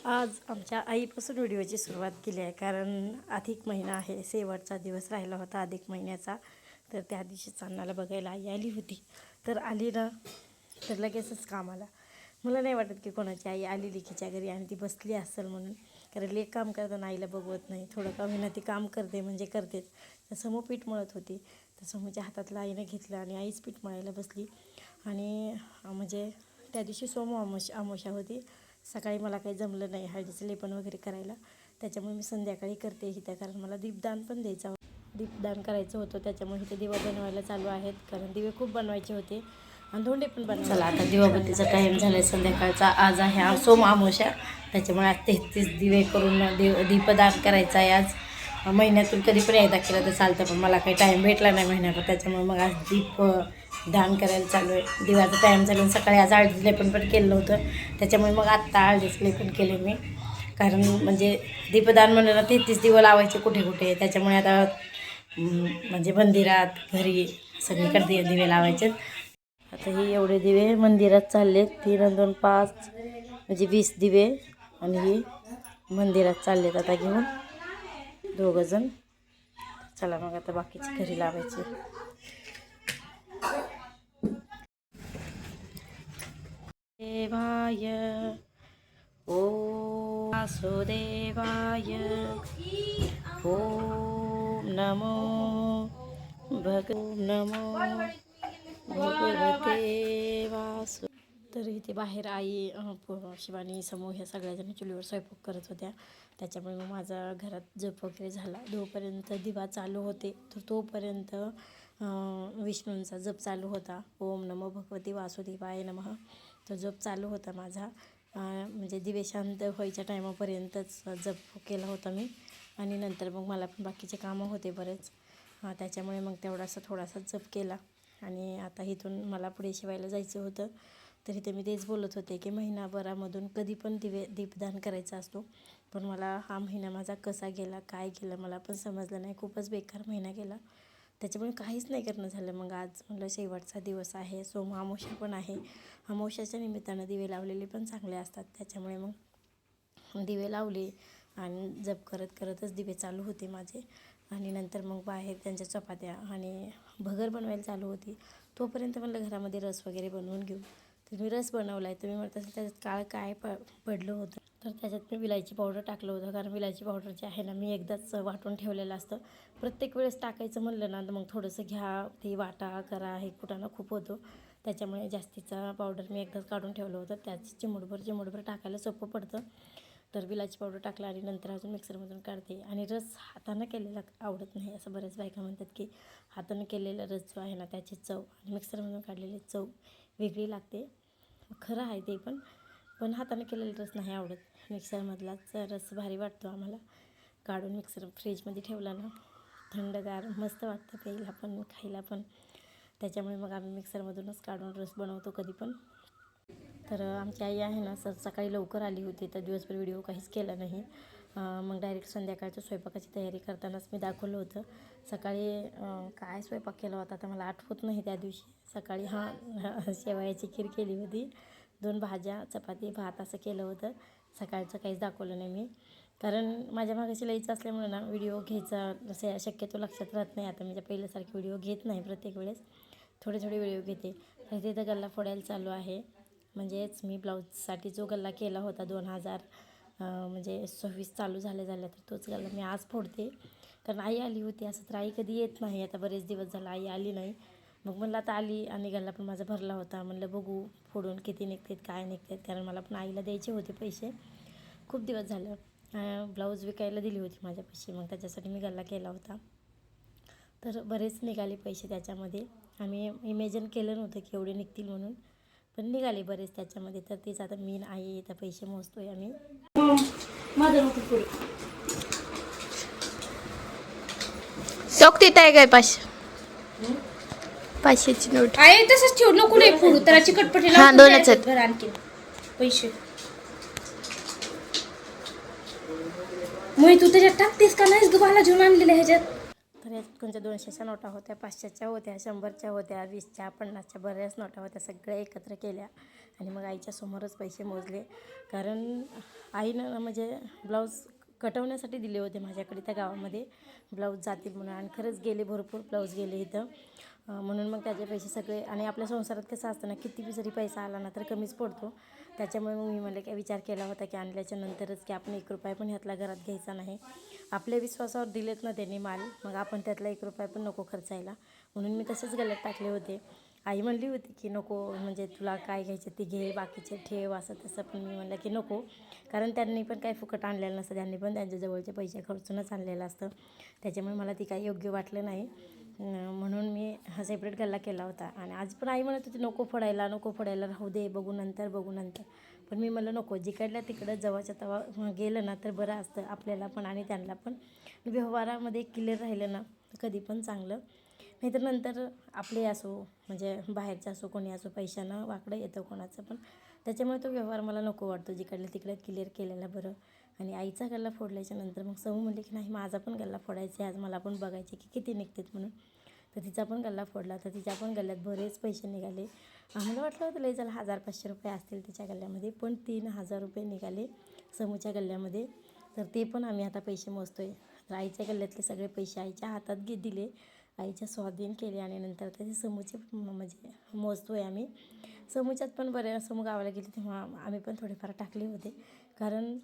आज आमच्या आईपासून व्हिडिओची सुरुवात केली आहे, कारण अधिक महिना आहे, शेवटचा दिवस राहिला होता अधिक महिन्याचा. तर त्या दिवशी चांदण्याला बघायला आई आली होती. तर आली ना तर लगेचच कामाला. मला नाही वाटत की कोणाची आई आली लेकीच्या घरी आणि ती बसली असेल म्हणून, कारण लेक काम करताना आईला बघवत नाही. थोडं का होईना ती काम करते म्हणजे करतेच. तर समू पीठ मळत होती, तर समूच्या हातातलं आईनं घेतलं आणि आईच पीठ मळायला बसली. आणि म्हणजे त्या दिवशी सोमू अमावस्या होती. सकाळी मला काही जमलं नाही हळदीचं लेपन वगैरे करायला, त्याच्यामुळे मी संध्याकाळी करते इथं, कारण मला दीपदान पण द्यायचं होतं, दीपदान करायचं होतं. त्याच्यामुळे इथे दिवा बनवायला चालू आहेत, कारण दिवे खूप बनवायचे होते आणि धोंडे पण बनवायचे. चला आता दिवाबत्तीचा टाईम झाला आहे संध्याकाळचा. आज आहे सोम अमावस्या, त्याच्यामुळे आज 33 दिवे करून दीपदान करायचं आहे. आज महिन्यातून कधी पण एकदा केलं तर चालतं, पण मला काही टाईम भेटला नाही महिन्याभर, त्याच्यामुळे मग आज दान करायला चालू आहे. दिवाचा टाईम झाला. सकाळी आज हळदीचं लेपन पण केलं नव्हतं, त्याच्यामुळे मग आत्ता हळदीचं लेपन केले मी, कारण म्हणजे दीपदान म्हणलं ना 33 दिवं लावायचे कुठे कुठे, त्याच्यामुळे आता म्हणजे मंदिरात घरी सगळीकडे दिवे लावायचे. आता हे एवढे दिवे मंदिरात चाललेत, 3 आणि 2 5 म्हणजे 20 दिवे, आणि हे मंदिरात चाललेत आता घेऊन दोघंजण. चला मग आता बाकीचे घरी लावायचे. देवाय ओम वासुदेवाय ओम नमो भगवते वासु. तर इथे बाहेर आई शिवानी समूह ह्या सगळ्याजणी चुलीवर स्वयंपाक करत होत्या, त्याच्यामुळे मग माझा घरात जप वगैरे झाला. जोपर्यंत दिवा चालू होते तर तोपर्यंत विष्णूंचा जप चालू होता. ओम नमो भगवते वासुदेवाय नमः. तो जप चालू होता माझा, म्हणजे दिवे शांत व्हायच्या टायमापर्यंतच जप केला होता मी. आणि नंतर मग मला पण बाकीचे कामं होते बरेच, त्याच्यामुळे मग थोडासा जप केला. आणि आता इथून मला पुढे शिवायला जायचं होतं, तर इथे मी तेच बोलत होते की महिनाभरामधून कधी पण दीपदान करायचा असतो, पण मला हा महिना माझा कसा गेला काय गेलं मला पण समजलं नाही. खूपच बेकार महिना गेला, त्याच्यामुळे काहीच नाही करणं झालं. मग आज म्हटलं शेवटचा दिवस आहे, सोम अमावस्या पण आहे, अमावस्याच्या निमित्तानं दिवे लावलेले पण चांगले असतात. त्याच्यामुळे मग दिवे लावले आणि जप करतच दिवे चालू होते माझे. आणि नंतर मग बाहेर त्यांच्या चपात्या आणि भगर बनवायला चालू होती. तोपर्यंत म्हणलं घरामध्ये रस वगैरे बनवून घेऊ. तर मी रस बनवला आहे. तुम्ही म्हणत असेल त्याच्यात काय पडलं होतं, तर त्याच्यात मी विलायची पावडर टाकलं होतं, कारण विलायची पावडर जे आहे ना मी एकदाच वाटून ठेवलेलं असतं. प्रत्येक वेळेस टाकायचं म्हणलं ना तर मग थोडंसं घ्या, ते वाटा करा, हे कुटाणा खूप होतो, त्याच्यामुळे जास्तीचा पावडर मी एकदाच काढून ठेवलं होतं. त्याच चिमूटभर टाकायला सोपं पडतं. तर विलायची पावडर टाकला आणि नंतर अजून मिक्सरमधून काढते. आणि रस हातानं केलेला आवडत नाही, असं बऱ्याच बायका म्हणतात की हातानं केलेला रस जो आहे ना त्याची चव आणि मिक्सरमधून काढलेली चव वेगळी लागते. खरं आहे ते, पण हाताने केलेला रस नाही आवडत. मिक्सरमधलाच रस भारी वाटतो आम्हाला. काढून फ्रीजमध्ये ठेवला ना थंडगार मस्त वाटतं प्यायला पण खायला पण, त्याच्यामुळे मग आम्ही मिक्सरमधूनच काढून रस बनवतो कधी पण. तर आमची आई आहे ना सकाळी लवकर आली होती, तर दिवसभर व्हिडिओ काहीच केला नाही. मग डायरेक्ट संध्याकाळच्या स्वयंपाकाची तयारी करतानाच मी दाखवलं होतं. सकाळी काय स्वयंपाक केला होता आता मला आठवत नाही. त्या दिवशी सकाळी शेवयाची खीर केली होती, 2 भाज्या, चपाती, भात असं केलं होतं. सकाळचं काहीच दाखवलं नाही मी, कारण माझ्या मागाशी लईचं असल्यामुळे ना व्हिडिओ घ्यायचा शक्यतो लक्षात राहत नाही. आता मी पहिल्यासारखे व्हिडिओ घेत नाही, प्रत्येक वेळेस थोडे व्हिडिओ घेते. तर तिथं गल्ला फोडायला चालू आहे. म्हणजेच मी ब्लाऊजसाठी जो गल्ला केला होता 2026 चालू झाल्या तर तोच गल्ला मी आज फोडते, कारण आई आली होती. असं तर आई कधी येत नाही, आता बरेच दिवस झाला आई आली नाही. मग म्हणलं आता आली आणि गल्ला पण माझा भरला होता, म्हणलं बघू फोडून किती निघतात काय निघतात, कारण मला पण आईला द्यायचे होते पैसे. खूप दिवस झालं ब्लाऊज विकायला दिली होती माझ्या पैसे, मग त्याच्यासाठी मी गल्ला केला होता. तर बरेच निघाले पैसे त्याच्यामध्ये. आम्ही इमॅजिन केलं नव्हतं की एवढे निघतील म्हणून, पण निघाले बरेच त्याच्यामध्ये. तर तेच आता मी आई आता पैसे मोजतोय आम्ही. माझं नको पुढे. चौकटीत आहे काय 500ची नोट आहे तसंच ठेव, नको नाही फोडू. त्याला चिकटपट्टी हा, दोनच आहेत. घर आणखी पैसे मग तू त्याच्यात टाकतेस का नाहीस? तुम्हाला घेऊन आणलेल्या ह्याच्यात. तर यात कोणत्या 200च्या नोटा होत्या, 500च्या होत्या, 100च्या होत्या, 20च्या, 50च्या बऱ्याच नोटा होत्या. सगळ्या एकत्र केल्या आणि मग आईच्या समोरच पैसे मोजले. कारण आईनं म्हणजे ब्लाऊज कटवण्यासाठी दिले होते माझ्याकडे त्या गावामध्ये, ब्लाऊज जातील म्हणून. आणि खरंच गेले, भरपूर ब्लाऊज गेले इथं. म्हणून मग त्याचे पैसे सगळे. आणि आपल्या संसारात कसं असतं ना, किती बी जरी पैसा आला ना तर कमीच पडतो. त्याच्यामुळे मग मी मला काय विचार केला होता की आणल्याच्या नंतरच की आपण 1 रुपया पण ह्यातला घरात घ्यायचा नाही. आपल्या विश्वासावर दिलेत ना त्यांनी माल, मग आपण त्यातला 1 रुपया पण नको खर्चायला. म्हणून मी तसेच गल्ल्यात टाकले होते. आई म्हणली होती की नको, म्हणजे तुला काय घ्यायचं ते घे, बाकीचे ठेव, असं तसं. पण मी म्हणलं की नको, कारण त्यांनी पण काही फुकट आणलेलं नसतं, त्यांनी पण त्यांच्या जवळचे पैसे खर्चूनच आणलेलं असतं. त्याच्यामुळे मला ती काही योग्य वाटलं नाही. म्हणून मी हा सेपरेट गल्ला केला होता. आणि आज पण आई म्हणत होती नको फोडायला, नको फोडायला, राहू दे, बघू नंतर, बघू नंतर. पण मी म्हणलं नको, जिकडल्या तिकडं जवळच्या तवा गेलं ना तर बरं असतं आपल्याला पण आणि त्यांना पण. व्यवहारामध्ये क्लिअर राहिलं ना कधी पण चांगलं. नाहीतर नंतर आपले असो, म्हणजे बाहेरचं असो, कोणी असो, पैशानं वाकडं येतं कोणाचं पण. त्याच्यामुळे तो व्यवहार मला नको वाटतो, जिकडल्या तिकडे क्लिअर केलेला बरं. आणि आईचा गल्ला फोडल्याच्या नंतर मग समू म्हणले की नाही, माझा पण गल्ला फोडायचा आहे आज, मला पण बघायचे की किती निघतात म्हणून. तर तिचा पण गल्ला फोडला. तर तिच्या पण गल्ल्यात बरेच पैसे निघाले. आम्हाला वाटलं होतं लई झालं 1000-500 रुपये असतील तिच्या गल्ल्यामध्ये, पण 3000 रुपये निघाले समूच्या गल्ल्यामध्ये. तर ते पण आम्ही आता पैसे मोजतो आहे. तर आईच्या गल्ल्यातले सगळे पैसे आईच्या हातात दिले, आईच्या स्वाधीन केले. आणि नंतर त्याचे समूचे म्हणजे मोजतो आहे आम्ही. समूच्यात पण बरे, समू गावाला गेले तेव्हा आम्ही पण थोडेफार टाकले होते. कारण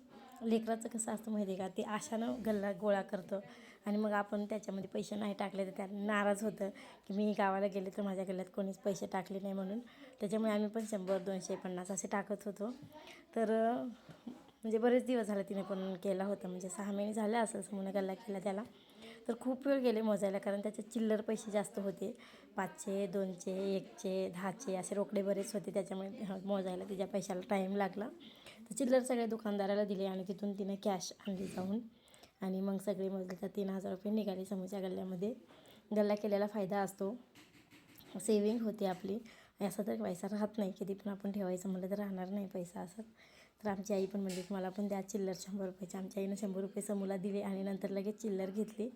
लेकराचं कसं असतं माहिती आहे का, ते आशानं गल्ला गोळा करतं आणि मग आपण त्याच्यामध्ये पैसे नाही टाकले तर त्याला नाराज होतं की मी गावाला गेले तर माझ्या गल्ल्यात कोणीच पैसे टाकले नाही म्हणून. त्याच्यामुळे आम्ही पण 100, 200, 50 असे टाकत होतो. तर म्हणजे बरेच दिवस झाले तिने पण केला होता, म्हणजे 6 महिने झाले असं समून गल्ला केला त्याला. तर खूप वेळ गेले मोजायला, कारण त्याचे चिल्लर पैसे जास्त होते. 500, 200, 100, 1000 असे रोकडे बरेच होते. त्याच्यामुळे मोजायला तिच्या पैशाला टाईम लागला. तर चिल्लर सगळ्या दुकानदाराला दिले आणि तिथून तिने कॅश आणली जाऊन. आणि मग सगळे मोजले तर 3000 रुपये निघाले समूच्या गल्ल्यामध्ये. गल्ला केलेला फायदा असतो, सेविंग होते आपली. असं तर पैसा राहत नाही, किती पण आपण ठेवायचं म्हटलं तर राहणार नाही पैसा असं. तर आमची आई पण म्हणली की मला पण द्या चिल्लर 100 रुपयाचे. आमच्या आईनं 100 रुपये समूला दिले आणि नंतर लगेच चिल्लर घेतली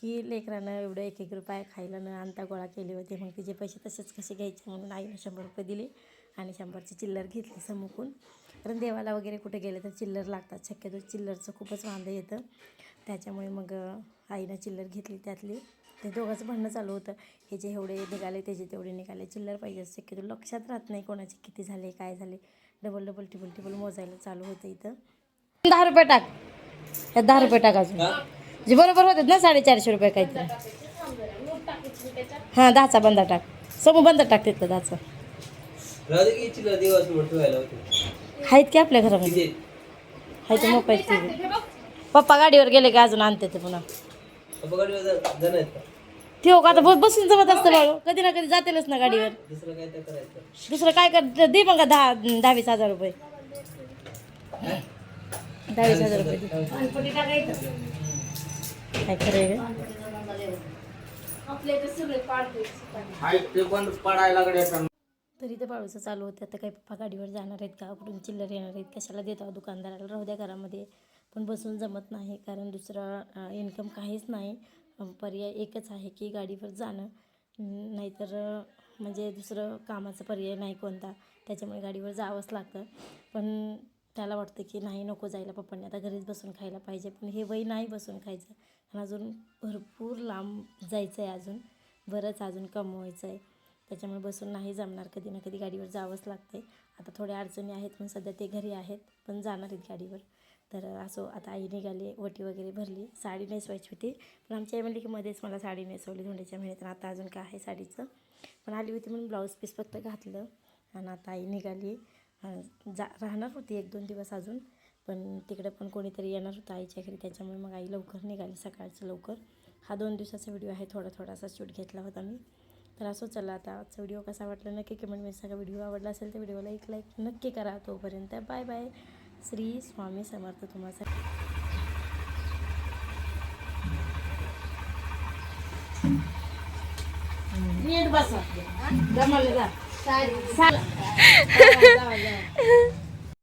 की लेकरानं एवढं 1-1 रुपया खायला न आणता गोळा केले होते. मग तिचे पैसे तसेच कसे घ्यायचे म्हणून आईनं 100 रुपये दिले आणि 100ची चिल्लर घेतली समूकून. कारण देवाला वगैरे कुठे गेले तर चिल्लर लागतात, शक्यतो चिल्लरचं खूपच वांदं येतं. त्याच्यामुळे मग आईनं चिल्लर घेतली त्यातली. ते दोघांचं भांडणं चालू होतं, हे जे एवढे निघाले त्याचे तेवढे निघाले. चिल्लर पाहिजे शक्यतो लक्षात राहत नाही कोणाचे किती झाले, काय झाले. डबल टिबल मोजायला चालू होतं इथं. 10 रुपये टाक, यात 10 रुपये टाक अजून, जे बरोबर होतात ना 450 रुपये काहीतरी. हां 10चा बंदा टाक, समू बंद टाक तिथं 10चा. आहेत की आपल्या घरामध्ये, आहे ते मोबाईल. पप्पा गाडीवर गेले की अजून आणते ते पुन्हा. ठेव का आता, बसून जमत असतं बाळू, कधी ना कधी जातेलच ना गाडीवर. दुसरं काय कर, दे मग 10-20 हजार रुपये. 10-20 हजार रुपये काय खरं तरी ते बाळूचं चालू होतं. आता काही पप्पा गाडीवर जाणार आहेत का, कुठून चिल्लर येणार आहेत, कशाला देतो दुकानदाराला, राहू द्या घरामध्ये. पण बसून जमत नाही, कारण दुसरा इन्कम काहीच नाही. पर्याय एकच आहे की गाडीवर जाणं, नाहीतर म्हणजे दुसरं कामाचा पर्याय नाही कोणता. त्याच्यामुळे गाडीवर जावंच लागतं. पण त्याला वाटतं की नाही, नको जायला पप्पांनी, आता घरीच बसून खायला पाहिजे. पण हे वय नाही बसून खायचं, आणि अजून भरपूर लांब जायचं आहे, अजून बरंच अजून कमवायचं आहे. त्याच्यामुळे बसून नाही जमणार, कधी ना कधी गाडीवर जावंच लागते. आता थोड्या अडचणी आहेत, पण सध्या ते घरी आहेत, पण जाणार आहेत गाडीवर. तर असो, आता आई निघाली, वटी वगैरे भरली, साडी नेसवायची होती. पण आमची आई म्हणली की मध्येच मला साडी नेसवली धोंड्याच्या महिन्यात, आता अजून काय आहे साडीचं. पण आली होती म्हणून ब्लाऊज पीस फक्त घातलं. आणि आता आई निघाली, राहणार होती 1-2 दिवस अजून, पण तिकडे पण कोणीतरी येणार होतं आईच्या घरी. त्याच्यामुळे मग आई लवकर निघाली, सकाळचं लवकर. हा 2 दिवसाचा व्हिडिओ आहे, थोडासा शूट घेतला होता मी. तर असो, चला आता आजचा व्हिडिओ कसा वाटला नक्की कमेंटमध्ये सांगा. व्हिडिओ आवडला असेल तर व्हिडिओला एक लाईक नक्की करा. तोपर्यंत बाय बाय. श्री स्वामी समर्थ तुम्हाला. नीट बसा जमाले जा.